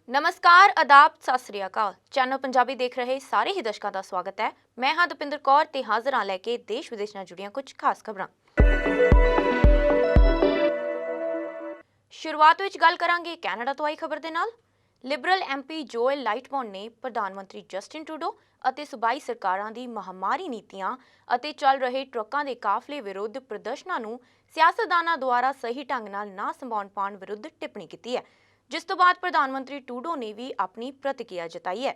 ਨਮਸਕਾਰ, ਆਦਾਬ, ਸਤਿ ਸ੍ਰੀ ਅਕਾਲ। ਚੈਨਲ ਪੰਜਾਬੀ ਦੇਖ ਰਹੇ ਸਾਰੇ ਹੀ ਦਰਸ਼ਕਾਂ ਦਾ ਸਵਾਗਤ ਹੈ। ਮੈਂ ਹਾਂ ਦਪਿੰਦਰ ਕੌਰ ਤੇ ਹਾਜ਼ਰ ਹਾਂ ਲੈ ਕੇ ਦੇਸ਼ ਵਿਦੇਸ਼ ਨਾਲ ਜੁੜੀਆਂ ਕੁਝ ਖਾਸ ਖਬਰਾਂ। ਸ਼ੁਰੂਆਤ ਵਿੱਚ ਗੱਲ ਕਰਾਂਗੇ ਕੈਨੇਡਾ ਤੋਂ ਆਈ ਖਬਰ ਦੇ ਨਾਲ। ਲਿਬਰਲ ਐਮਪੀ ਜੋਇਲ ਲਾਈਟਬੌਨ ਨੇ ਪ੍ਰਧਾਨ ਮੰਤਰੀ ਜਸਟਿਨ ਟਰੂਡੋ ਅਤੇ ਸੂਬਾਈ ਸਰਕਾਰਾਂ ਦੀ ਮਹਾਮਾਰੀ ਨੀਤੀਆਂ ਅਤੇ ਚੱਲ ਰਹੇ ਟਰੱਕਾਂ ਦੇ ਕਾਫਲੇ ਵਿਰੁੱਧ ਪ੍ਰਦਰਸ਼ਨਾਂ ਨੂੰ ਸਿਆਸਤਦਾਨਾਂ ਦੁਆਰਾ ਸਹੀ ਢੰਗ ਨਾਲ ਨਾ ਸੰਭਾਲ ਪਾਉਣ ਵਿਰੁੱਧ ਟਿੱਪਣੀ ਕੀਤੀ ਹੈ, ਜਿਸ ਤੋਂ ਬਾਅਦ ਪ੍ਰਧਾਨ ਮੰਤਰੀ ਟਰੂਡੋ ਨੇ ਵੀ ਆਪਣੀ ਪ੍ਰਤੀਕਿਰਿਆ ਜਤਾਈ ਹੈ।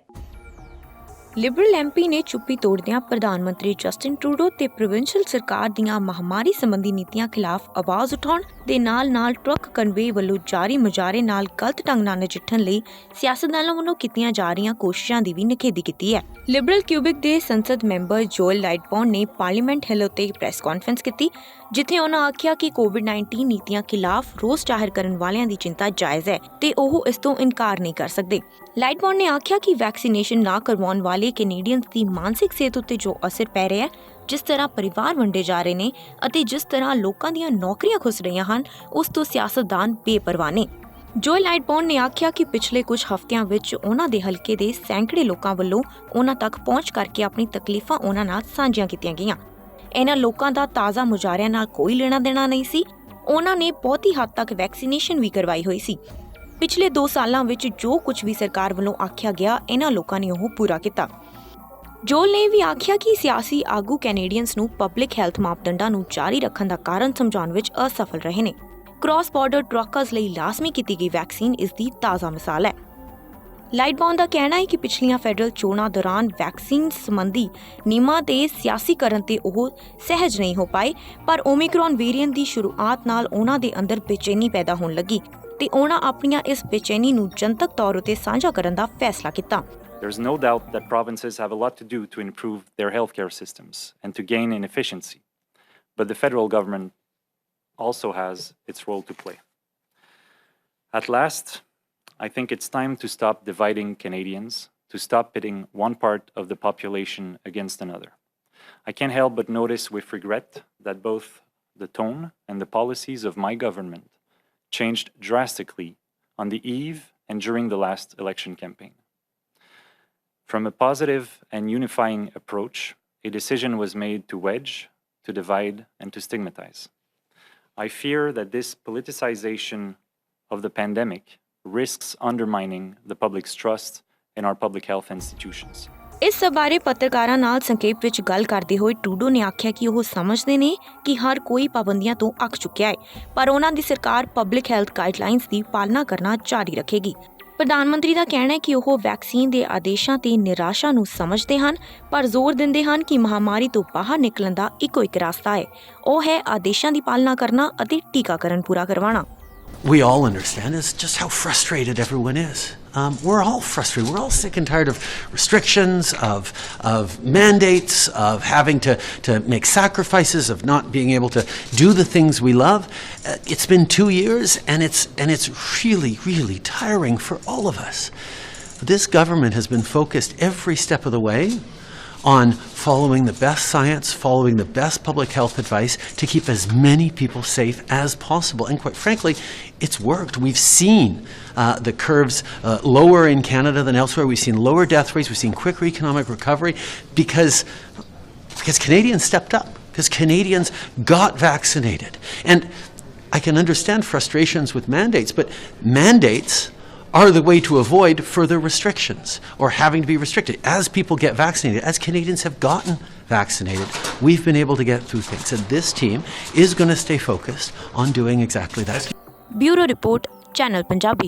ਲਿਬਰਲ ਐਮਪੀ ਨੇ ਚੁੱਪੀ ਤੋੜਦਿਆਂ ਪ੍ਰਧਾਨ ਮੰਤਰੀ ਜਸਟਿਨ ਟਰੂਡੋ ਤੇ ਪ੍ਰੋਵਿੰਸ਼ੀਅਲ ਸਰਕਾਰ ਦੀਆਂ ਮਹਾਮਾਰੀ ਸੰਬੰਧੀ ਨੀਤੀਆਂ ਖਿਲਾਫ ਆਵਾਜ਼ ਉਠਾਉਣ ਦੇ ਨਾਲ-ਨਾਲ ਟਰੱਕ ਕਨਵੇ ਵੱਲੋਂ ਜਾਰੀ ਮੁਜ਼ਾਹਰੇ ਨਾਲ ਗਲਤ ਢੰਗ ਨਾਲ ਨਜਿੱਠਣ ਲਈ ਸਿਆਸਤਦਾਨਾਂ ਵੱਲੋਂ ਕੀਤੀਆਂ ਜਾ ਰਹੀਆਂ ਕੋਸ਼ਿਸ਼ਾਂ ਦੀ ਵੀ ਨਿਖੇਧੀ ਕੀਤੀ ਹੈ। ਲਿਬਰਲ ਕਿਊਬਿਕ ਦੇ ਸੰਸਦ ਮੈਂਬਰ ਜੋਇਲ ਲਾਈਟਬੌਨ ਨੇ ਪਾਰਲੀਮੈਂਟ ਹਿੱਲ ਉੱਤੇ ਪ੍ਰੈਸ ਕਾਨਫਰੰਸ ਕੀਤੀ, ਜਿੱਥੇ ਉਹਨਾਂ ਆਖਿਆ ਕਿ ਕੋਵਿਡ-19 ਨੀਤੀਆਂ ਖਿਲਾਫ ਰੋਸ ਜ਼ਾਹਿਰ ਕਰਨ ਵਾਲਿਆਂ ਦੀ ਚਿੰਤਾ ਜਾਇਜ਼ ਹੈ ਤੇ ਉਹ ਇਸ ਤੋਂ ਇਨਕਾਰ ਨਹੀਂ ਕਰ ਸਕਦੇ। ਲਾਈਟਬੌਨ ਨੇ ਆਖਿਆ ਕਿ ਵੈਕਸੀਨੇਸ਼ਨ ਨਾ ਕਰਵਾਉਣ ਵਾਲੇ ਕੈਨੇਡੀਅਨਸ ਦੀ ਮਾਨਸਿਕ ਸਿਹਤ ਉੱਤੇ ਜੋ ਅਸਰ ਪੈ ਰਿਹਾ ਹੈ, ਜਿਸ ਤਰ੍ਹਾਂ ਪਰਿਵਾਰ ਵੰਡੇ ਜਾ ਰਹੇ ਨੇ ਅਤੇ ਜਿਸ ਤਰ੍ਹਾਂ ਲੋਕਾਂ ਦੀਆਂ ਨੌਕਰੀਆਂ ਖੁੱਸ ਰਹੀਆਂ ਹਨ, ਉਸ ਤੋਂ ਸਿਆਸਤਦਾਨ ਬੇਪਰਵਾਹ ਨੇ। ਜੋਇਲ ਲਾਈਟਬੌਨ ਨੇ ਆਖਿਆ ਕਿ ਪਿਛਲੇ ਕੁਝ ਹਫ਼ਤਿਆਂ ਵਿੱਚ ਉਹਨਾਂ ਦੇ ਹਲਕੇ ਦੇ ਸੈਂਕੜੇ ਲੋਕਾਂ ਵੱਲੋਂ ਉਹਨਾਂ ਤੱਕ ਪਹੁੰਚ ਕਰਕੇ ਆਪਣੀ ਤਕਲੀਫਾਂ ਉਹਨਾਂ ਨਾਲ ਸਾਂਝੀਆਂ ਕੀਤੀਆਂ ਗਈਆਂ। ਇਹਨਾਂ ਲੋਕਾਂ ਦਾ ਤਾਜ਼ਾ ਮੁਜ਼ਾਹਰਿਆਂ ਨਾਲ ਕੋਈ ਲੈਣਾ ਦੇਣਾ ਨਹੀਂ ਸੀ। ਉਹਨਾਂ ਨੇ ਬਹੁਤੀ ਹੱਦ ਤੱਕ ਵੈਕਸੀਨੇਸ਼ਨ ਵੀ ਕਰਵਾਈ ਹੋਈ ਸੀ। ਪਿਛਲੇ 2 ਸਾਲਾਂ ਵਿੱਚ ਜੋ ਕੁਝ ਵੀ ਸਰਕਾਰ ਵੱਲੋਂ ਆਖਿਆ ਗਿਆ, ਇਹਨਾਂ ਲੋਕਾਂ ਨੇ ਉਹ ਪੂਰਾ ਕੀਤਾ। ਜੋਇਲ ਨੇ ਵੀ ਆਖਿਆ ਕਿ ਸਿਆਸੀ ਆਗੂ ਕੈਨੇਡੀਅਨਸ ਨੂੰ ਪਬਲਿਕ ਹੈਲਥ ਮਾਪਦੰਡਾਂ ਨੂੰ ਜਾਰੀ ਰੱਖਣ ਦਾ ਕਾਰਨ ਸਮਝਾਉਣ ਵਿੱਚ ਅਸਫਲ ਰਹੇ ਨੇ। ਕ੍ਰਾਸ ਬਾਰਡਰ ਟਰੱਕਰਸ ਲਈ ਲਾਜ਼ਮੀ ਕੀਤੀ ਗਈ ਵੈਕਸੀਨ ਇਸ ਦੀ ਤਾਜ਼ਾ ਮਿਸਾਲ ਹੈ। ਲਾਈਟਬੌਨ ਦਾ ਕਹਿਣਾ ਹੈ ਕਿ ਪਿਛਲੀਆਂ ਫੈਡਰਲ ਚੋਣਾਂ ਦੌਰਾਨ ਵੈਕਸੀਨ ਸੰਬੰਧੀ ਨਿਯਮਾਂ ਦੇ ਸਿਆਸੀਕਰਨ ਤੇ ਉਹ ਸਹਿਜ ਨਹੀਂ ਹੋ ਪਾਏ, ਪਰ ਓਮਿਕਰੌਨ ਵੇਰੀਐਂਟ ਦੀ ਸ਼ੁਰੂਆਤ ਨਾਲ ਉਹਨਾਂ ਦੇ ਅੰਦਰ ਬੇਚੈਨੀ ਪੈਦਾ ਹੋਣ ਲੱਗੀ ਤੇ ਉਹਨਾਂ ਆਪਣੀਆਂ ਇਸ ਬੇਚੈਨੀ ਨੂੰ ਜਨਤਕ ਤੌਰ ਉੱਤੇ ਸਾਂਝਾ ਕਰਨ ਦਾ ਫੈਸਲਾ ਕੀਤਾ। There's no doubt that provinces have a lot to do to improve their healthcare systems and to gain in efficiency, but the federal government also has its role to play. At last, I think it's time to stop dividing Canadians, to stop pitting one part of the population against another. I can't help but notice with regret that both the tone and the policies of my government changed drastically on the eve and during the last election campaign. From a positive and unifying approach, a decision was made to wedge, to divide, and to stigmatize. I fear that this politicization of the pandemic risks undermining the public's trust in our public health institutions. ਇਸ ਸਭ ਬਾਰੇ ਪੱਤਰਕਾਰਾਂ ਨਾਲ ਸੰਖੇਪ ਵਿੱਚ ਗੱਲ ਕਰਦੇ ਹੋਏ ਟਰੂਡੋ ਨੇ ਆਖਿਆ ਕਿ ਉਹ ਸਮਝਦੇ ਨੇ ਕਿ ਹਰ ਕੋਈ ਪਾਬੰਦੀਆਂ ਤੋਂ ਅੱਕ ਚੁੱਕਿਆ ਹੈ, ਪਰ ਉਹਨਾਂ ਦੀ ਸਰਕਾਰ ਪਬਲਿਕ ਹੈਲਥ ਗਾਈਡਲਾਈਨਸ ਦੀ ਪਾਲਣਾ ਕਰਨਾ ਜਾਰੀ ਰੱਖੇਗੀ। ਪ੍ਰਧਾਨ ਮੰਤਰੀ ਦਾ ਕਹਿਣਾ ਹੈ ਕਿ ਉਹ ਵੈਕਸੀਨ ਦੇ ਆਦੇਸ਼ਾਂ ਤੇ ਨਿਰਾਸ਼ਾ ਨੂੰ ਸਮਝਦੇ ਹਨ, ਪਰ ਜ਼ੋਰ ਦਿੰਦੇ ਹਨ ਕਿ ਮਹਾਮਾਰੀ ਤੋਂ ਬਾਹਰ ਨਿਕਲਣ ਦਾ ਇੱਕੋ ਇੱਕ ਰਸਤਾ ਹੈ, ਉਹ ਹੈ ਆਦੇਸ਼ਾਂ ਦੀ ਪਾਲਣਾ ਕਰਨਾ ਅਤੇ ਟੀਕਾਕਰਨ ਪੂਰਾ ਕਰਵਾਉਣਾ। We all understand is just how frustrated everyone is. We're all frustrated. We're all sick and tired of restrictions, of mandates, of having to make sacrifices, of not being able to do the things we love. It's been 2 years, and it's really, really tiring for all of us. This government has been focused every step of the way on following the best science, following the best public health advice to keep as many people safe as possible. And quite frankly, it's worked. We've seen the curves lower in Canada than elsewhere. We've seen lower death rates. We've seen quicker economic recovery because Canadians stepped up, because Canadians got vaccinated. And I can understand frustrations with mandates, but mandates are the way to avoid further restrictions or having to be restricted. As people get vaccinated, as Canadians have gotten vaccinated, we've been able to get through things. And this team is going to stay focused on doing exactly that. Bureau report, channel Punjabi.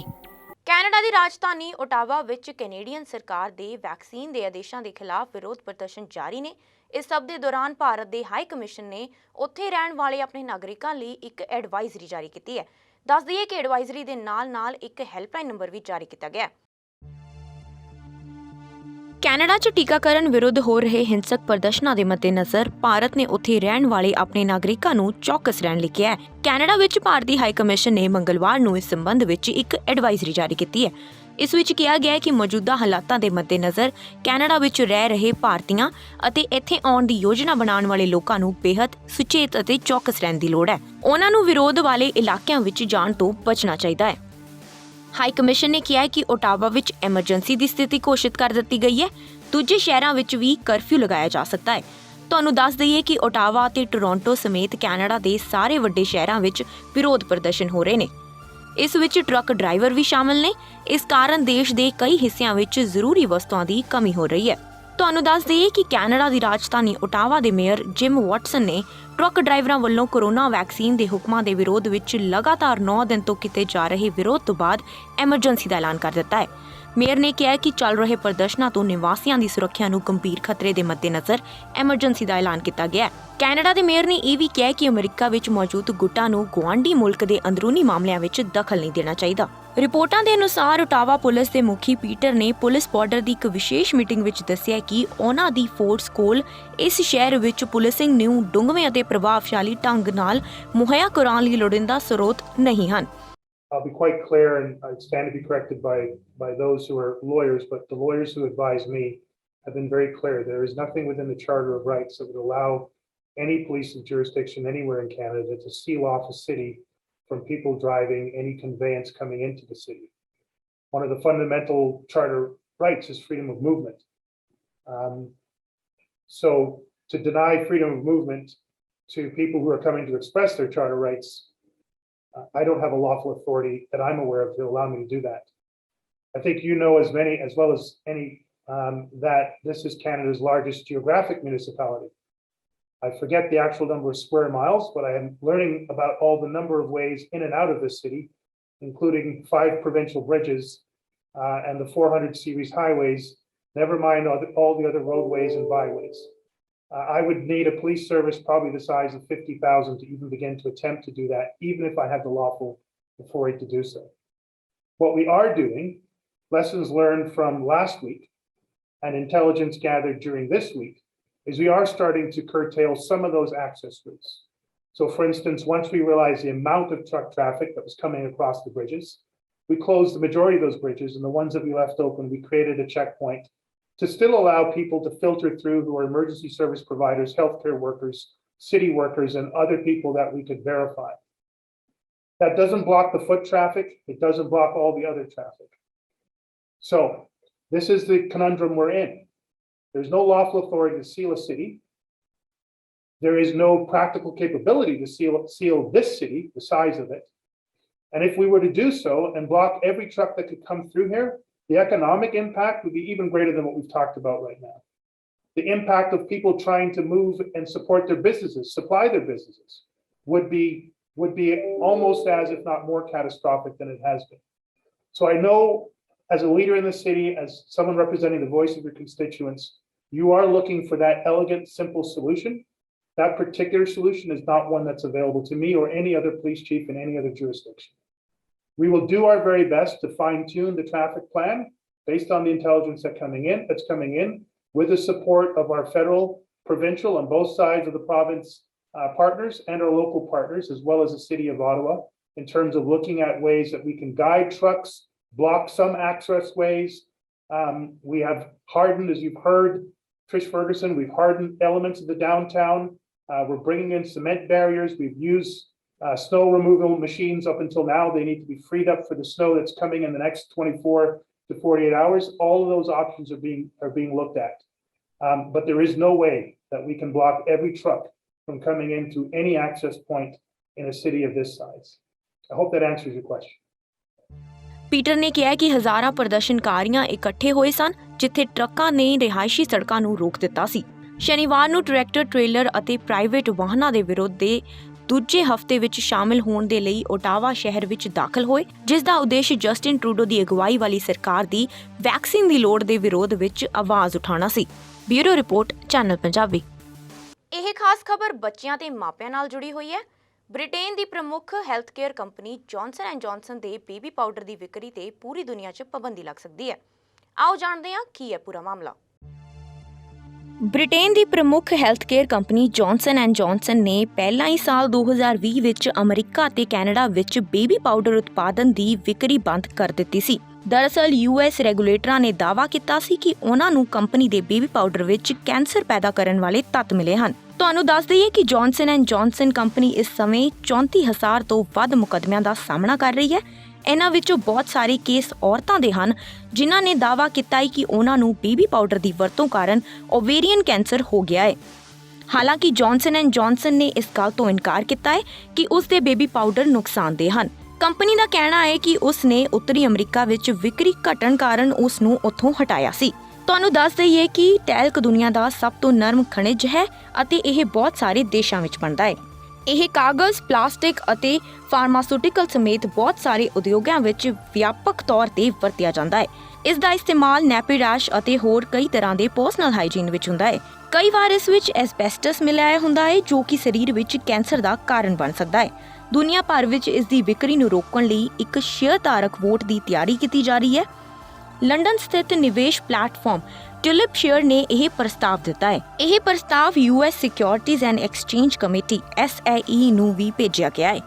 Canada the Rajdhani Ottawa ਵਿੱਚ Canadian ਸਰਕਾਰ ਦੇ vaccine ਦੇ ਆਦੇਸ਼ਾਂ ਦੇ ਖਿਲਾਫ ਵਿਰੋਧ ਪ੍ਰਦਰਸ਼ਨ ਜਾਰੀ ਨੇ। ਇਸ ਸਭ ਦੇ ਦੌਰਾਨ ਭਾਰਤ ਦੇ ਹਾਈ ਕਮਿਸ਼ਨ ਨੇ ਉੱਥੇ ਰਹਿਣ ਵਾਲੇ ਆਪਣੇ ਨਾਗਰਿਕਾਂ ਲਈ ਇੱਕ ਐਡਵਾਈਜ਼ਰੀ ਜਾਰੀ ਕੀਤੀ ਹੈ। ਦੱਸ ਦਈਏ ਕਿ ਐਡਵਾਈਜ਼ਰੀ ਦੇ ਨਾਲ ਇੱਕ ਹੈਲਪਲਾਈਨ ਨੰਬਰ ਵੀ ਜਾਰੀ ਕੀਤਾ ਗਿਆ। ਕੈਨੇਡਾ 'ਚ ਟੀਕਾਕਰਨ ਵਿਰੁੱਧ ਹੋ ਰਹੇ ਹਿੰਸਕ ਪ੍ਰਦਰਸ਼ਨਾਂ ਦੇ ਮੱਦੇਨਜ਼ਰ ਭਾਰਤ ਨੇ ਉੱਥੇ ਰਹਿਣ ਵਾਲੇ ਆਪਣੇ ਨਾਗਰਿਕਾਂ ਨੂੰ ਚੌਕਸ ਰਹਿਣ ਲਈ ਕਿਹਾ ਹੈ। ਕੈਨੇਡਾ ਵਿੱਚ ਭਾਰਤੀ ਹਾਈ ਕਮਿਸ਼ਨ ਨੇ ਮੰਗਲਵਾਰ ਨੂੰ ਇਸ ਸੰਬੰਧ ਵਿੱਚ ਇੱਕ ਐਡਵਾਈਜ਼ਰੀ ਜਾਰੀ ਕੀਤੀ ਹੈ। ਇਸ ਵਿੱਚ ਕਿਹਾ ਗਿਆ ਹੈ ਕਿ ਮੌਜੂਦਾ ਹਾਲਾਤਾਂ ਦੇ ਮੱਦੇਨਜ਼ਰ ਕੈਨੇਡਾ ਵਿੱਚ ਰਹਿ ਰਹੇ ਭਾਰਤੀਆਂ ਅਤੇ ਇੱਥੇ ਆਉਣ ਦੀ ਯੋਜਨਾ ਬਣਾਉਣ ਵਾਲੇ ਲੋਕਾਂ ਨੂੰ ਬੇਹੱਦ ਸੁਚੇਤ ਅਤੇ ਚੌਕਸ ਰਹਿਣ ਦੀ ਲੋੜ ਹੈ। ਉਹਨਾਂ ਨੂੰ ਵਿਰੋਧ ਵਾਲੇ ਇਲਾਕਿਆਂ ਵਿੱਚ ਜਾਣ ਤੋਂ ਬਚਣਾ ਚਾਹੀਦਾ ਹੈ। ਹਾਈ ਕਮਿਸ਼ਨ ਨੇ ਕਿਹਾ ਹੈ ਕਿ ਓਟਾਵਾ ਵਿੱਚ ਐਮਰਜੈਂਸੀ ਦੀ ਸਥਿਤੀ ਘੋਸ਼ਿਤ ਕਰ ਦਿੱਤੀ ਗਈ ਹੈ। ਦੂਜੇ ਸ਼ਹਿਰਾਂ ਵਿੱਚ ਵੀ ਕਰਫਿਊ ਲਗਾਇਆ ਜਾ ਸਕਦਾ ਹੈ। ਤੁਹਾਨੂੰ ਦੱਸ ਦਈਏ ਕਿ ਓਟਾਵਾ ਅਤੇ ਟੋਰਾਂਟੋ ਸਮੇਤ ਕੈਨੇਡਾ ਦੇ ਸਾਰੇ ਵੱਡੇ ਸ਼ਹਿਰਾਂ ਵਿੱਚ ਵਿਰੋਧ ਪ੍ਰਦਰਸ਼ਨ ਹੋ ਰਹੇ ਨੇ। ਇਸ ਵਿੱਚ ਟਰੱਕ ਡਰਾਈਵਰ ਵੀ ਸ਼ਾਮਲ ਨੇ। ਇਸ ਕਾਰਨ ਦੇਸ਼ ਦੇ ਕਈ ਹਿੱਸਿਆਂ ਵਿੱਚ ਜ਼ਰੂਰੀ ਵਸਤੂਆਂ ਦੀ ਕਮੀ ਹੋ ਰਹੀ ਹੈ। ਤੁਹਾਨੂੰ ਦੱਸ ਦਈਏ ਕਿ ਕੈਨੇਡਾ ਦੀ ਰਾਜਧਾਨੀ ਓਟਾਵਾ ਦੇ ਮੇਅਰ ਜਿਮ ਵਾਟਸਨ ਨੇ ਟਰੱਕ ਡਰਾਈਵਰਾਂ ਵੱਲੋਂ ਕੋਰੋਨਾ ਵੈਕਸੀਨ ਦੇ ਹੁਕਮਾਂ ਦੇ ਵਿਰੋਧ ਵਿੱਚ ਲਗਾਤਾਰ 9 ਦਿਨ ਤੋਂ ਕੀਤੇ ਜਾ ਰਹੇ ਵਿਰੋਧ ਤੋਂ ਬਾਅਦ ਐਮਰਜੈਂਸੀ ਦਾ ਐਲਾਨ ਕਰ ਦਿੱਤਾ ਹੈ। ਮੇਅਰ ਨੇ ਕਿਹਾ ਕਿ ਚੱਲ ਰਹੇ ਪ੍ਰਦਰਸ਼ਨਾਂ ਤੋਂ ਨਿਵਾਸੀਆਂ ਦੀ ਸੁਰੱਖਿਆ ਨੂੰ ਗੰਭੀਰ ਖਤਰੇ ਦੇ ਮੱਦੇਨਜ਼ਰ ਐਮਰਜੈਂਸੀ ਦਾ ਐਲਾਨ ਕੀਤਾ ਗਿਆ ਹੈ। ਕੈਨੇਡਾ ਦੇ ਮੇਅਰ ਨੇ ਇਹ ਵੀ ਕਿਹਾ ਕਿ ਅਮਰੀਕਾ ਵਿੱਚ ਮੌਜੂਦ ਗੁੱਟਾਂ ਨੂੰ ਗੁਆਂਢੀ ਮੁਲਕ ਦੇ ਅੰਦਰੂਨੀ ਮਾਮਲਿਆਂ ਵਿੱਚ ਦਖਲ ਨਹੀਂ ਦੇਣਾ ਚਾਹੀਦਾ। ਰਿਪੋਰਟਾਂ ਦੇ ਅਨੁਸਾਰ ਓਟਾਵਾ ਪੁਲਿਸ ਦੇ ਮੁਖੀ ਪੀਟਰ ਨੇ ਪੁਲਿਸ ਬਾਰਡਰ ਦੀ ਇੱਕ ਵਿਸ਼ੇਸ਼ ਮੀਟਿੰਗ ਵਿੱਚ ਦੱਸਿਆ ਕਿ ਉਹਨਾਂ ਦੀ ਫੋਰਸ ਕੋਲ ਇਸ ਸ਼ਹਿਰ ਵਿੱਚ ਪੁਲਿਸਿੰਗ ਨੂੰ ਡੂੰਘਵੇਂ ਅਤੇ ਪ੍ਰਭਾਵਸ਼ਾਲੀ ਢੰਗ ਨਾਲ ਮੁਹੱਈਆ ਕਰਾਉਣ ਲਈ ਲੋੜੀਂਦਾ ਸਰੋਤ ਨਹੀਂ ਹਨ। I'll be quite clear, and I stand to be corrected by those who are lawyers, but the lawyers who advise me have been very clear. There is nothing within the Charter of Rights that would allow any police jurisdiction anywhere in Canada to seal off a city from people driving any conveyance coming into the city. One of the fundamental Charter rights is freedom of movement. So to deny freedom of movement to people who are coming to express their Charter rights, I don't have a lawful authority that I'm aware of to allow me to do that. I think you know as well as any that this is Canada's largest geographic municipality. I forget the actual number of square miles, but I am learning about all the number of ways in and out of this city, including 5 provincial bridges and the 400 series highways, never mind all the other roadways and byways. I would need a police service probably the size of 50,000 to even begin to attempt to do that, even if I had the lawful authority to do so. What we are doing, lessons learned from last week and intelligence gathered during this week, is we are starting to curtail some of those access routes. So for instance, once we realized the amount of truck traffic that was coming across the bridges, we closed the majority of those bridges, and the ones that we left open, we created a checkpoint to still allow people to filter through who are emergency service providers, healthcare workers, city workers, and other people that we could verify. That doesn't block the foot traffic. It doesn't block all the other traffic. So this is the conundrum we're in. There's no lawful authority to seal a city. There is no practical capability to seal this city, the size of it. And if we were to do so and block every truck that could come through here, the economic impact would be even greater than what we've talked about right now. The impact of people trying to move and support their businesses, supply their businesses, would be almost as, if not more catastrophic than it has been. So I know as a leader in the city, as someone representing the voice of your constituents, you are looking for that elegant, simple solution. That particular solution is not one that's available to me or any other police chief in any other jurisdiction. We will do our very best to fine-tune the traffic plan based on the intelligence that's coming in with the support of our federal, provincial, on both sides of the province partners and our local partners, as well as the City of Ottawa, in terms of looking at ways that we can guide trucks, block some access ways. We have hardened, as you've heard, Trish Ferguson, we've hardened elements of the downtown. We're bringing in cement barriers. We've used snow removal machines up until now. They need to be freed up for the snow that's coming in the next 24 to 48 hours. All of those options are being looked at. But there is no way that we can block every truck from coming in through any access point in a city of this size. I hope that answers your question. Peter ਨੇ ਕਿਹਾ ਕਿ ਹਜ਼ਾਰਾਂ ਪ੍ਰਦਰਸ਼ਨਕਾਰੀਆਂ ਇਕੱਠੇ ਹੋਏ ਸਨ, ਜਿੱਥੇ ਟਰੱਕਾਂ ਨੇ ਰਿਹਾਇਸ਼ੀ ਸੜਕਾਂ ਨੂੰ ਰੋਕ ਦਿੱਤਾ ਸੀ। ਸ਼ਨੀਵਾਰ ਨੂੰ ਟਰੈਕਟਰ, ਟ੍ਰੇਲਰ ਅਤੇ ਪ੍ਰਾਈਵੇਟ ਵਾਹਨਾਂ ਦੇ ਵਿਰੋਧ ਦੇ ਦੂਜੇ ਹਫ਼ਤੇ ਵਿੱਚ ਸ਼ਾਮਲ ਹੋਣ ਦੇ ਲਈ ਓਟਾਵਾ ਸ਼ਹਿਰ ਵਿੱਚ ਦਾਖਲ ਹੋਏ, ਜਿਸ ਦਾ ਉਦੇਸ਼ ਜਸਟਿਨ ਟਰੂਡੋ ਦੀ ਅਗਵਾਈ ਵਾਲੀ ਸਰਕਾਰ ਦੀ ਵੈਕਸੀਨ ਦੀ ਲੋੜ ਦੇ ਵਿਰੋਧ ਵਿੱਚ ਆਵਾਜ਼ ਉਠਾਉਣਾ ਸੀ। Bureau report, channel Punjabi. ਇਹ ਖਾਸ ਖਬਰ ਬੱਚਿਆਂ ਤੇ ਮਾਪਿਆਂ ਨਾਲ ਜੁੜੀ ਹੋਈ ਹੈ। ਬ੍ਰਿਟੇਨ ਦੀ ਪ੍ਰਮੁੱਖ health care company Johnson and Johnson ਦੇ ਬੇਬੀ ਪਾਊਡਰ ਦੀ ਵਿਕਰੀ ਤੇ ਪੂਰੀ ਦੁਨੀਆ 'ਚ ਪਾਬੰਦੀ ਲੱਗ ਸਕਦੀ ਹੈ। ਆਓ ਜਾਣਦੇ ਹਾਂ ਕੀ ਹੈ ਪੂਰਾ ਮਾਮਲਾ। ਬ੍ਰਿਟੇਨ ਦੀ ਪ੍ਰਮੁੱਖ health care company Johnson and Johnson ਨੇ ਪਹਿਲਾਂ ਹੀ ਸਾਲ 2020 ਵਿੱਚ ਅਮਰੀਕਾ ਅਤੇ ਕੈਨੇਡਾ ਵਿੱਚ ਬੇਬੀ ਪਾਊਡਰ ਉਤਪਾਦਨ ਦੀ ਵਿਕਰੀ ਬੰਦ ਕਰ ਦਿੱਤੀ ਸੀ। ਦਰਅਸਲ US ਰੈਗੂਲੇਟਰਾਂ ਨੇ ਦਾਅਵਾ ਕੀਤਾ ਸੀ ਕਿ ਉਹਨਾਂ ਨੂੰ ਕੰਪਨੀ ਦੇ ਬੇਬੀ ਪਾਊਡਰ ਵਿੱਚ ਕੈਂਸਰ ਪੈਦਾ ਕਰਨ ਵਾਲੇ ਤੱਤ ਮਿਲੇ ਹਨ। ਤੁਹਾਨੂੰ ਦੱਸ ਦਈਏ ਕਿ ਜੌਨਸਨ ਐਂਡ ਜੌਨਸਨ ਕੰਪਨੀ ਇਸ ਸਮੇਂ 34,000 ਤੋਂ ਵੱਧ ਮੁਕੱਦਮਿਆਂ ਦਾ ਸਾਹਮਣਾ ਕਰ ਰਹੀ ਹੈ। ਇਹਨਾਂ ਵਿੱਚੋਂ ਬਹੁਤ ਸਾਰੇ ਕੇਸ ਔਰਤਾਂ ਦੇ ਹਨ ਜਿਨ੍ਹਾਂ ਨੇ ਦਾਅਵਾ ਕੀਤਾ ਹੈ ਕਿ ਉਹਨਾਂ ਨੂੰ ਬੇਬੀ ਪਾਊਡਰ ਦੀ ਵਰਤੋਂ ਕਾਰਨ ਓਵੇਰੀਅਨ ਕੈਂਸਰ ਹੋ ਗਿਆ ਹੈ। ਹਾਲਾਂਕਿ ਜੌਨਸਨ ਐਂਡ ਜੌਨਸਨ ਨੇ ਇਸ ਗੱਲ ਤੋਂ ਇਨਕਾਰ ਕੀਤਾ ਹੈ ਕਿ ਉਸ ਦੇ ਬੇਬੀ ਪਾਊਡਰ ਨੁਕਸਾਨਦੇਹ ਹਨ। ਕੰਪਨੀ ਦਾ ਕਹਿਣਾ ਹੈ ਕਿ ਉਸ ਨੇ ਉੱਤਰੀ ਅਮਰੀਕਾ ਵਿੱਚ ਵਿਕਰੀ ਘਟਣ ਕਾਰਨ ਉਸ ਨੂੰ ਉੱਥੋਂ ਹਟਾਇਆ ਸੀ। ਤੁਹਾਨੂੰ ਦੱਸ ਦਈਏ ਕਿ ਟੈਲਕ ਦੁਨੀਆ ਦਾ ਸਭ ਤੋਂ ਨਰਮ ਖਣਿਜ ਹੈ ਅਤੇ ਇਹ ਬਹੁਤ ਸਾਰੇ ਦੇਸ਼ਾਂ ਵਿੱਚ ਬਣਦਾ ਹੈ। ਇਹ ਕਾਗਜ਼, ਪਲਾਸਟਿਕ ਅਤੇ ਫਾਰਮਾਸਿਊਟੀਕਲ ਸਮੇਤ ਬਹੁਤ ਸਾਰੇ ਉਦਯੋਗਾਂ ਵਿੱਚ ਵਿਆਪਕ ਤੌਰ ਤੇ ਵਰਤਿਆ ਜਾਂਦਾ ਹੈ। ਇਸ ਦਾ ਇਸਤੇਮਾਲ ਨੈਪੀ ਰੈਸ਼ ਅਤੇ ਹੋਰ ਕਈ ਤਰ੍ਹਾਂ ਦੇ ਪਰਸਨਲ ਹਾਈਜੀਨ ਵਿੱਚ ਹੁੰਦਾ ਹੈ। ਕਈ ਵਾਰ ਇਸ ਵਿੱਚ ਐਸਬੈਸਟਸ ਮਿਲਾਇਆ ਹੁੰਦਾ ਹੈ ਜੋ ਕਿ ਸਰੀਰ ਵਿੱਚ ਕੈਂਸਰ ਦਾ ਕਾਰਨ ਬਣ ਸਕਦਾ ਹੈ। ਦੁਨੀਆ ਭਰ ਵਿੱਚ ਇਸ ਦੀ ਵਿਕਰੀ ਨੂੰ ਰੋਕਣ ਲਈ ਇੱਕ ਸ਼ੇਅਰਧਾਰਕ ਵੋਟ ਦੀ ਤਿਆਰੀ ਕੀਤੀ ਜਾ ਰਹੀ ਹੈ। ਲੰਡਨ ਸਥਿਤ ਨਿਵੇਸ਼ ਪਲੇਟਫਾਰਮ ਟਿਲਿਪ ਸ਼ੇਅਰ ਨੇ ਇਹ ਪ੍ਰਸਤਾਵ ਦਿੱਤਾ ਹੈ। ਇਹ ਪ੍ਰਸਤਾਵ US securities and exchange committee SAE ਨੂੰ ਵੀ ਭੇਜਿਆ ਗਿਆ ਹੈ।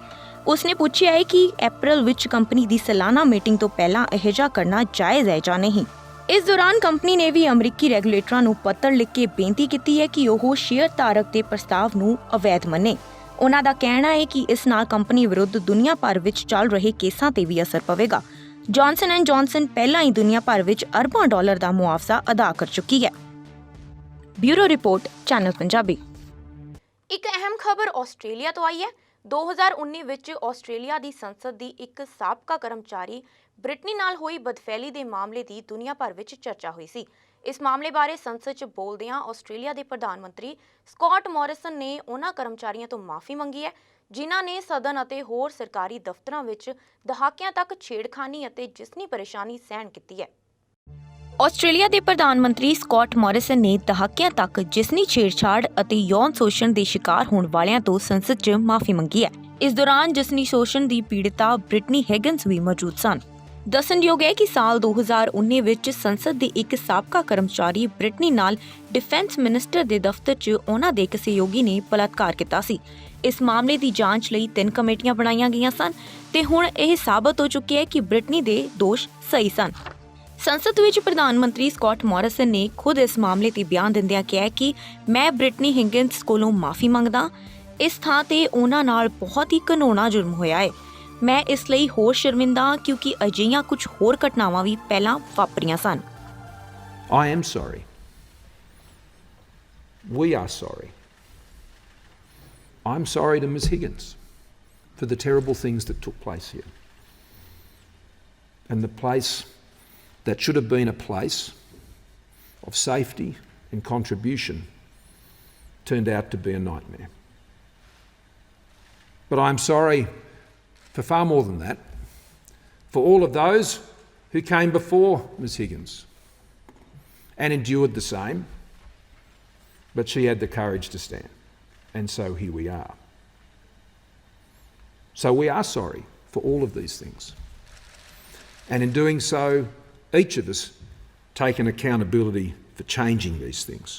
ਉਸਨੇ ਪੁੱਛਿਆ ਹੈ ਕਿ ਅਪ੍ਰੈਲ ਵਿੱਚ ਕੰਪਨੀ ਦੀ ਸਾਲਾਨਾ ਮੀਟਿੰਗ ਤੋਂ ਪਹਿਲਾਂ ਅਜਿਹਾ ਕਰਨਾ ਜਾਇਜ਼ ਹੈ ਜਾਂ ਨਹੀਂ। ਇਸ ਦੌਰਾਨ ਕੰਪਨੀ ਨੇ ਵੀ ਅਮਰੀਕੀ ਰੈਗੂਲੇਟਰਾਂ ਨੂੰ ਪੱਤਰ ਲਿਖ ਕੇ ਬੇਨਤੀ ਕੀਤੀ ਹੈ ਕਿ ਉਹ ਸ਼ੇਅਰ ਧਾਰਕ ਦੇ ਪ੍ਰਸਤਾਵ ਨੂੰ ਅਵੈਧ ਮੰਨੇ। ਉਹਨਾਂ ਦਾ ਕਹਿਣਾ ਹੈ ਕਿ ਇਸ ਨਾਲ ਕੰਪਨੀ ਵਿਰੁੱਧ ਦੁਨੀਆ ਭਰ ਵਿੱਚ ਚੱਲ ਰਹੇ ਕੇਸਾਂ ਤੇ ਵੀ ਅਸਰ ਪਵੇਗਾ। ਜੌਨਸਨ ਐਂਡ ਜੌਨਸਨ ਪਹਿਲਾਂ ਹੀ ਦੁਨੀਆ ਭਰ ਵਿੱਚ ਅਰਬਾਂ ਡਾਲਰ ਦਾ ਮੁਆਵਜ਼ਾ ਅਦਾ ਕਰ ਚੁੱਕੀ ਹੈ। Bureau report, channel Punjabi. ਇੱਕ ਅਹਿਮ ਖਬਰ ਆਸਟ੍ਰੇਲੀਆ ਤੋਂ ਆਈ ਹੈ। 2019 ਵਿੱਚ ਆਸਟ੍ਰੇਲੀਆ ਦੀ ਸੰਸਦ ਦੀ ਇੱਕ ਸਾਬਕਾ ਕਰਮਚਾਰੀ ਬ੍ਰਿਟਨੀ ਨਾਲ ਹੋਈ ਬਦਫੈਲੀ ਦੇ ਮਾਮਲੇ ਦੀ ਦੁਨੀਆ ਭਰ ਵਿੱਚ ਚਰਚਾ ਹੋਈ ਸੀ। ਇਸ ਮਾਮਲੇ ਬਾਰੇ ਸੰਸਦ 'ਚ ਬੋਲਦਿਆਂ ਆਸਟ੍ਰੇਲੀਆ ਦੇ ਪ੍ਰਧਾਨ ਮੰਤਰੀ ਸਕਾਟ ਮੋਰਿਸਨ ਨੇ ਉਹਨਾਂ ਕਰਮਚਾਰੀਆਂ ਤੋਂ ਮਾਫੀ ਮੰਗੀ ਹੈ ਜਿਨ੍ਹਾਂ ਨੇ ਸਦਨ ਅਤੇ ਹੋਰ ਸਰਕਾਰੀ ਦਫ਼ਤਰਾਂ ਵਿੱਚ ਦਹਾਕਿਆਂ ਤੱਕ ਛੇੜਖਾਨੀ ਅਤੇ ਜਿਸਨੀ ਪਰੇਸ਼ਾਨੀ ਸਹਿਣ ਕੀਤੀ ਹੈ। ਆਸਟ੍ਰੇਲੀਆ ਦੇ ਪ੍ਰਧਾਨ ਮੰਤਰੀ ਸਕਾਟ ਮੋਰਿਸਨ ਨੇ ਦਹਾਕਿਆਂ ਤੱਕ ਜਿਸਨੀ ਛੇੜਛਾੜ ਅਤੇ ਯੌਨ ਸ਼ੋਸ਼ਣ ਦੇ ਸ਼ਿਕਾਰ ਹੋਣ ਵਾਲਿਆਂ ਤੋਂ ਸੰਸਦ 'ਚ ਮਾਫੀ ਮੰਗੀ ਹੈ। ਇਸ ਦੌਰਾਨ ਜਿਸਨੀ ਸ਼ੋਸ਼ਣ ਦੀ ਪੀੜਿਤਾ ਬ੍ਰਿਟਨੀ ਹੈਗਨਸ ਵੀ ਮੌਜੂਦ ਸਨ। ਦੱਸਣਯੋਗ ਹੈ ਕਿ ਸਾਲ 2019 ਵਿੱਚ ਸੰਸਦ ਦੇ ਇੱਕ ਸਾਬਕਾ ਕਰਮਚਾਰੀ ਬ੍ਰਿਟਨੀ ਨਾਲ ਡਿਫੈਂਸ ਮਿਨਿਸਟਰ ਦੇ ਦਫ਼ਤਰ 'ਚ ਉਹਨਾਂ ਦੇ ਇੱਕ ਸਹਿਯੋਗੀ ਨੇ ਬਲਾਤਕਾਰ ਕੀਤਾ ਸੀ। ਇਸ ਮਾਮਲੇ ਦੀ ਜਾਂਚ ਲਈ 3 ਕਮੇਟੀਆਂ ਬਣਾਈਆਂ ਗਈਆਂ ਸਨ ਤੇ ਹੁਣ ਇਹ ਸਾਬਤ ਹੋ ਚੁੱਕਿਆ ਹੈ ਕਿ ਬ੍ਰਿਟਨੀ ਦੇ ਦੋਸ਼ ਸਹੀ ਸਨ। ਸੰਸਦ ਵਿੱਚ ਪ੍ਰਧਾਨ ਮੰਤਰੀ ਸਕਾਟ ਮੋਰਿਸਨ ਨੇ ਖੁਦ ਇਸ ਮਾਮਲੇ ਤੇ ਬਿਆਨ ਦਿੰਦਿਆਂ ਕਿਹਾ ਕਿ ਮੈਂ ਬ੍ਰਿਟਨੀ ਹਿਗਿੰਸ ਕੋਲੋਂ ਮਾਫੀ ਮੰਗਦਾ। ਇਸ ਥਾਂ ਤੇ ਉਹਨਾਂ ਨਾਲ ਬਹੁਤ ਹੀ ਘਿਨਾਉਣਾ ਜੁਰਮ ਹੋਇਆ ਹੈ। ਮੈਂ ਇਸ ਲਈ ਹੋਰ ਸ਼ਰਮਿੰਦਾ ਹਾਂ ਕਿਉਂਕਿ ਅਜਿਹੀਆਂ ਕੁਝ ਹੋਰ ਘਟਨਾਵਾਂ ਵੀ ਪਹਿਲਾਂ ਵਾਪਰੀਆਂ ਸਨ। I am sorry. We are sorry. I'm sorry to Ms. Higgins for the terrible things that took place here. And the place that should have been a place of safety and contribution turned out to be a nightmare. But I'm sorry for far more than that, for all of those who came before Ms. Higgins and endured the same, but she had the courage to stand. And so here we are. So we are sorry for all of these things. And in doing so, each of us take an accountability for changing these things.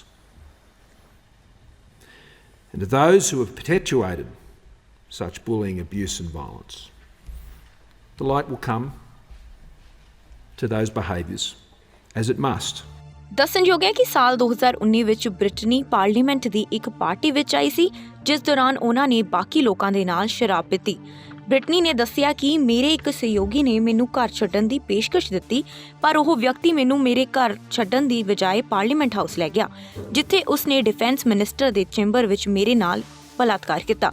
And to those who have perpetuated such bullying, abuse and violence, the light will come to those behaviours as it must. ਦੱਸਣਯੋਗ ਹੈ ਕਿ ਸਾਲ 2019 ਵਿੱਚ Britney parliament ਦੀ ਇੱਕ party ਵਿੱਚ ਆਈ ਸੀ ਜਿਸ ਦੌਰਾਨ ਉਹਨਾਂ ਨੇ ਬਾਕੀ ਲੋਕਾਂ ਦੇ ਨਾਲ ਸ਼ਰਾਬ ਪੀਤੀ। ਬ੍ਰਿਟਨੀ ਨੇ ਦੱਸਿਆ ਕਿ ਮੇਰੇ ਇੱਕ ਸਹਿਯੋਗੀ ਨੇ ਮੈਨੂੰ ਘਰ ਛੱਡਣ ਦੀ ਪੇਸ਼ਕਸ਼ ਦਿੱਤੀ ਪਰ ਉਹ ਵਿਅਕਤੀ ਮੈਨੂੰ ਮੇਰੇ ਘਰ ਛੱਡਣ ਦੀ ਬਜਾਏ ਪਾਰਲੀਮੈਂਟ ਹਾਊਸ ਲੈ ਗਿਆ ਜਿੱਥੇ ਉਸਨੇ ਡਿਫੈਂਸ ਮਿਨਿਸਟਰ ਦੇ ਚੈਂਬਰ ਵਿੱਚ ਮੇਰੇ ਨਾਲ ਬਲਾਤਕਾਰ ਕੀਤਾ।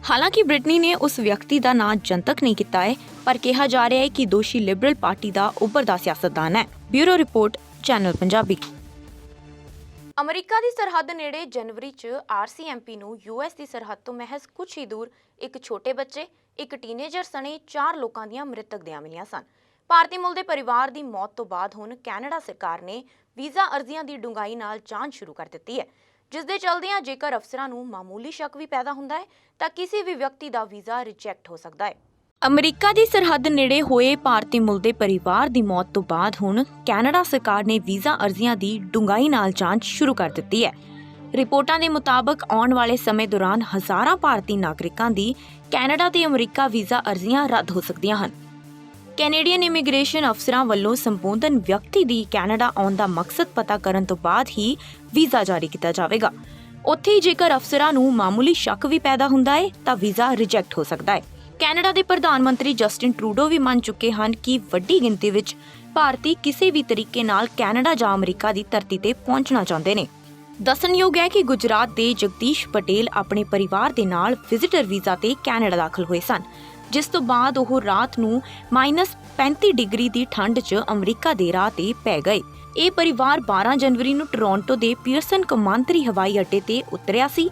ਹਾਲਾਂਕਿ ਬ੍ਰਿਟਨੀ ਨੇ ਉਸ ਵਿਅਕਤੀ ਦਾ ਨਾਂ ਜਨਤਕ ਨਹੀਂ ਕੀਤਾ ਹੈ ਪਰ ਕਿਹਾ ਜਾ ਰਿਹਾ ਹੈ ਕਿ ਦੋਸ਼ੀ ਲਿਬਰਲ ਪਾਰਟੀ ਦਾ ਉੱਭਰਦਾ ਸਿਆਸਤਦਾਨ ਹੈ। Bureau report, channel Punjabi. America ਦੀ ਸਰਹੱਦ ਨੇੜੇ ਜਨਵਰੀ 'ਚ RCMP ਨੂੰ US ਦੀ ਸਰਹੱਦ ਤੋਂ ਮਹਿਜ਼ ਕੁਝ ਹੀ ਦੂਰ ਇੱਕ ਛੋਟੇ ਬੱਚੇ, ਇੱਕ ਟੀਨੇਜਰ ਸਣੇ 4 ਲੋਕਾਂ ਦੀਆਂ ਮ੍ਰਿਤਕ ਦੇਹਾਂ ਮਿਲੀਆਂ ਸਨ। ਭਾਰਤੀ ਮੂਲ ਦੇ ਪਰਿਵਾਰ ਦੀ ਮੌਤ ਤੋਂ ਬਾਅਦ ਹੁਣ ਕੈਨੇਡਾ ਸਰਕਾਰ ਨੇ ਵੀਜ਼ਾ ਅਰਜ਼ੀਆਂ ਦੀ ਡੂੰਘਾਈ ਨਾਲ ਜਾਂਚ ਸ਼ੁਰੂ ਕਰ ਦਿੱਤੀ ਹੈ ਜਿਸ ਦੇ ਚਲਦਿਆਂ ਜੇਕਰ ਅਫਸਰਾਂ ਨੂੰ ਮਾਮੂਲੀ ਸ਼ੱਕ ਵੀ ਪੈਦਾ ਹੁੰਦਾ ਹੈ ਤਾਂ ਕਿਸੇ ਵੀ ਵਿਅਕਤੀ ਦਾ ਵੀਜ਼ਾ ਰਿਜੈਕਟ ਹੋ ਸਕਦਾ ਹੈ। ਅਮਰੀਕਾ ਦੀ ਸਰਹੱਦ ਨੇੜੇ ਹੋਏ ਭਾਰਤੀ ਮੂਲ ਦੇ ਪਰਿਵਾਰ ਦੀ ਮੌਤ ਤੋਂ ਬਾਅਦ ਹੁਣ ਕੈਨੇਡਾ ਸਰਕਾਰ ਨੇ ਵੀਜ਼ਾ ਅਰਜ਼ੀਆਂ ਦੀ ਡੂੰਘਾਈ ਨਾਲ ਜਾਂਚ ਸ਼ੁਰੂ ਕਰ ਦਿੱਤੀ ਹੈ। ਰਿਪੋਰਟਾਂ ਦੇ ਮੁਤਾਬਕ ਆਉਣ ਵਾਲੇ ਸਮੇਂ ਦੌਰਾਨ ਹਜ਼ਾਰਾਂ ਭਾਰਤੀ ਨਾਗਰਿਕਾਂ ਦੀ ਕੈਨੇਡਾ ਤੇ ਅਮਰੀਕਾ ਵੀਜ਼ਾ ਅਰਜ਼ੀਆਂ ਰੱਦ ਹੋ ਸਕਦੀਆਂ ਹਨ। ਕੈਨੇਡੀਅਨ ਇਮੀਗ੍ਰੇਸ਼ਨ ਅਫਸਰਾਂ ਵੱਲੋਂ ਸੰਬੋਧਨ ਵਿਅਕਤੀ ਦੀ ਕੈਨੇਡਾ ਆਉਣ ਦਾ ਮਕਸਦ ਪਤਾ ਕਰਨ ਤੋਂ ਬਾਅਦ ਹੀ ਵੀਜ਼ਾ ਜਾਰੀ ਕੀਤਾ ਜਾਵੇਗਾ। ਉੱਥੇ ਹੀ ਜੇਕਰ ਅਫਸਰਾਂ ਨੂੰ ਮਾਮੂਲੀ ਸ਼ੱਕ ਵੀ ਪੈਦਾ ਹੁੰਦਾ ਹੈ ਤਾਂ ਵੀਜ਼ਾ ਰਿਜੈਕਟ ਹੋ ਸਕਦਾ ਹੈ। ਕੈਨੇਡਾ ਦੇ ਪ੍ਰਧਾਨ ਮੰਤਰੀ ਜਸਟਿਨ ਟਰੂਡੋ ਵੀ ਮੰਨ ਚੁੱਕੇ ਹਨ ਕਿ ਵੱਡੀ ਗਿਣਤੀ ਵਿੱਚ ਭਾਰਤੀ ਕਿਸੇ ਵੀ ਤਰੀਕੇ ਨਾਲ ਕੈਨੇਡਾ ਜਾਂ ਅਮਰੀਕਾ ਦੀ ਧਰਤੀ ਤੇ ਪਹੁੰਚਣਾ ਚਾਹੁੰਦੇ ਨੇ। ਦੱਸਣਯੋਗ ਹੈ ਕਿ ਗੁਜਰਾਤ ਦੇ ਜਗਦੀਸ਼ ਪਟੇਲ ਆਪਣੇ ਪਰਿਵਾਰ ਦੇ ਨਾਲ ਵਿਜ਼ਿਟਰ ਵੀਜ਼ਾ ਤੇ ਕੈਨੇਡਾ ਦਾਖਲ ਹੋਏ ਸਨ, ਜਿਸ ਤੋਂ ਬਾਅਦ ਉਹ ਰਾਤ ਨੂੰ -35 ਡਿਗਰੀ ਦੀ ਠੰਡ 'ਚ ਅਮਰੀਕਾ ਦੇ ਰਾਹ ਤੇ ਪੈ ਗਏ। ਇਹ ਪਰਿਵਾਰ 12 ਜਨਵਰੀ ਨੂੰ ਟੋਰਾਂਟੋ ਦੇ ਪੀਅਰਸਨ ਕੌਮਾਂਤਰੀ ਹਵਾਈ ਅੱਡੇ ਤੇ ਉਤਰਿਆ ਸੀ।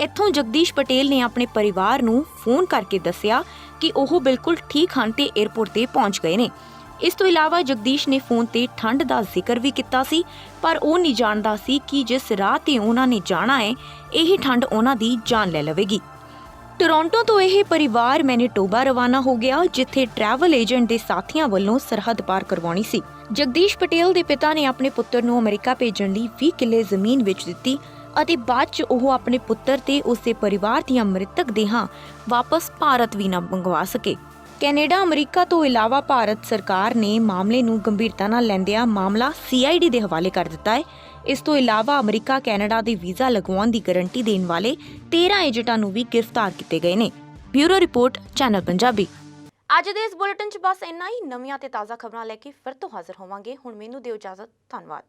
ਇੱਥੋਂ ਜਗਦੀਸ਼ ਪਟੇਲ ਨੇ ਆਪਣੇ ਪਰਿਵਾਰ ਨੂੰ ਫੋਨ ਕਰਕੇ ਦੱਸਿਆ ਕਿ ਉਹ ਬਿਲਕੁਲ ਠੀਕ ਹਨ ਤੇ ਏਅਰਪੋਰਟ ਤੇ ਪਹੁੰਚ ਗਏ ਨੇ। ਇਸ ਤੋਂ ਇਲਾਵਾ ਜਗਦੀਸ਼ ਨੇ ਫੋਨ ਤੇ ਠੰਡ ਦਾ ਜ਼ਿਕਰ ਵੀ ਕੀਤਾ ਸੀ, ਪਰ ਉਹ ਨਹੀਂ ਜਾਣਦਾ ਸੀ ਕਿ ਜਿਸ ਰਾਹ ਤੇ ਉਹਨਾਂ ਨੇ ਜਾਣਾ ਹੈ, ਇਹੀ ਠੰਡ ਉਹਨਾਂ ਦੀ ਜਾਨ ਲੈ ਲਵੇਗੀ। ਟੋਰਾਂਟੋ ਤੋਂ ਇਹ ਪਰਿਵਾਰ ਮੈਨੀਟੋਬਾ ਰਵਾਨਾ ਹੋ ਗਿਆ, ਜਿੱਥੇ ਟਰੈਵਲ ਏਜੰਟ ਦੇ ਸਾਥੀਆਂ ਵੱਲੋਂ ਸਰਹੱਦ ਪਾਰ ਕਰਵਾਉਣੀ ਸੀ। ਜਗਦੀਸ਼ ਪਟੇਲ ਦੇ ਪਿਤਾ ਨੇ ਆਪਣੇ ਪੁੱਤਰ ਨੂੰ ਅਮਰੀਕਾ ਭੇਜਣ ਲਈ 20 ਕਿੱਲੇ ਜ਼ਮੀਨ ਵੇਚ ਦਿੱਤੀ ਅਤੇ ਬਾਅਦ 'ਚ ਉਹ ਆਪਣੇ ਪੁੱਤਰ ਤੇ ਉਸਦੇ ਪਰਿਵਾਰ ਦੀਆਂ ਮ੍ਰਿਤਕ ਦੇਹਾਂ ਵਾਪਸ ਭਾਰਤ ਵੀ ਨਾ ਮੰਗਵਾ ਸਕੇ। ਕੈਨੇਡਾ ਅਮਰੀਕਾ ਤੋਂ ਇਲਾਵਾ ਭਾਰਤ ਸਰਕਾਰ ਨੇ ਮਾਮਲੇ ਨੂੰ ਗੰਭੀਰਤਾ ਨਾਲ ਲੈਂਦਿਆਂ ਮਾਮਲਾ CID ਦੇ ਹਵਾਲੇ ਕਰ ਦਿੱਤਾ ਹੈ। ਇਸ ਤੋਂ ਇਲਾਵਾ ਅਮਰੀਕਾ ਕੈਨੇਡਾ ਦੇ ਵੀਜ਼ਾ ਲਗਵਾਉਣ ਦੀ ਗਾਰੰਟੀ ਦੇਣ ਵਾਲੇ 13 ਏਜੰਟਾਂ ਨੂੰ ਵੀ ਗ੍ਰਿਫਤਾਰ ਕੀਤੇ ਗਏ ਨੇ। Bureau report, channel Punjabi. ਅੱਜ ਦੇ ਇਸ ਬੁਲੇਟਿਨ 'ਚ ਬਸ ਇੰਨਾ ਹੀ। ਨਵੀਆਂ ਤੇ ਤਾਜ਼ਾ ਖਬਰਾਂ ਲੈ ਕੇ ਫਿਰ ਤੋਂ ਹਾਜ਼ਰ ਹੋਵਾਂਗੇ। ਹੁਣ ਮੈਨੂੰ ਦਿਓ ਇਜਾਜ਼ਤ। ਧੰਨਵਾਦ।